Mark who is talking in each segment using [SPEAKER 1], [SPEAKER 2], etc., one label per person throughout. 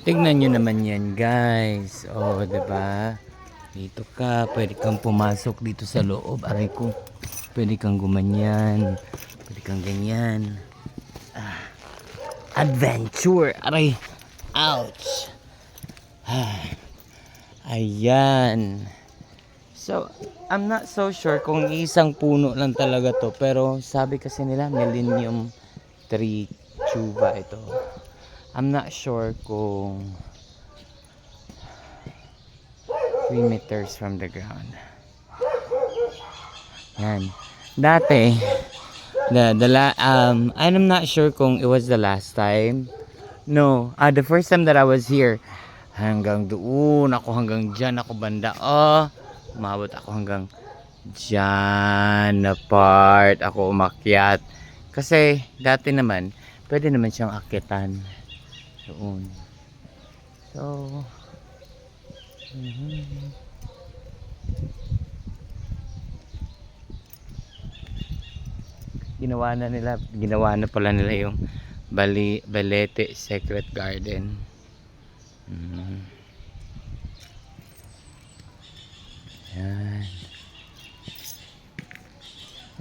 [SPEAKER 1] Tignan nyo naman yan, guys. Oh, 'di ba? Dito ka, pwede kang pumasok dito sa loob. Aray ko, pwede kang gumanyan. Pwede kang ganyan. Adventure. Aray. Ouch. Ayan. So, I'm not so sure kung isang puno lang talaga to. Pero sabi kasi nila, Millennium Tree Chuba ito. I'm not sure kung 3 meters from the ground. Yan. Dati, I'm not sure kung it was the last time. No, the first time that I was here, hanggang doon ako, hanggang dyan ako banda. Oh, umabot ako hanggang dyan na part ako umakyat. Kasi dati naman, pwede naman siyang akyatan doon. So, ginawa na pala nila yung Balete Secret Garden. Yan.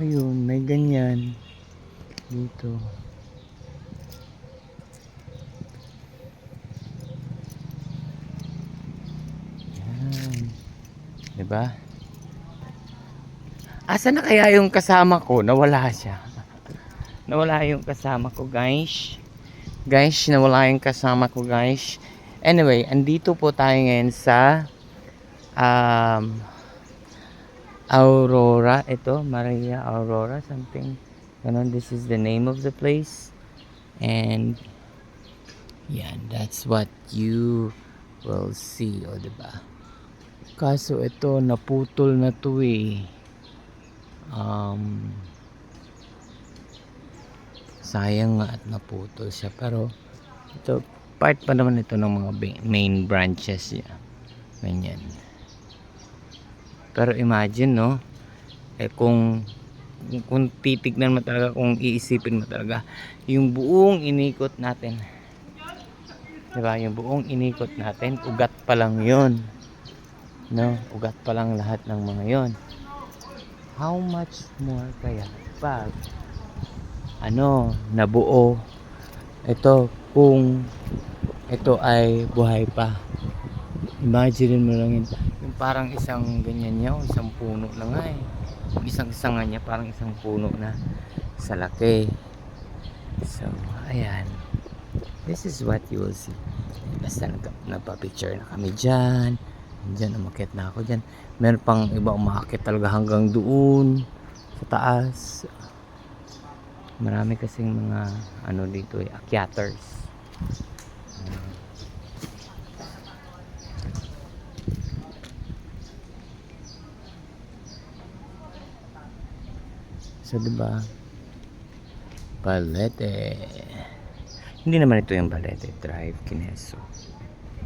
[SPEAKER 1] Ayun, may ganyan dito. Yan. Diba? Asa na kaya yung kasama ko? Nawala siya. Nawala yung kasama ko, guys. Nawala yung kasama ko, guys. Anyway, andito po tayo ngayon sa Aurora. Ito, Maria Aurora, something. Ganon, this is the name of the place. And, yan, that's what you will see. O, diba? Kaso ito, naputol na to eh. Sayang nga at naputol siya, pero ito part pa naman ito ng mga main branches niya. Ganyan. Pero imagine, no, kung titignan mo talaga, kung iisipin mo talaga yung buong inikot natin, diba, yung buong inikot natin, ugat pa lang yun, no, ugat pa lang lahat ng mga yon. How much more kaya pag nabuo ito, kung ito ay buhay pa. Imagine mo lang yun, yung parang isang ganyan niya, isang puno na nga eh, isang nga niya, parang isang puno na sa laki. So ayan, this is what you will see. Basta nagpa-picture na kami dyan, umakyat na ako dyan. Meron pang iba umakyat talaga hanggang doon sa taas. Marami kasing mga dito eh, akyaters. So diba, Balete. Hindi naman ito yung Balete Drive, Kineso.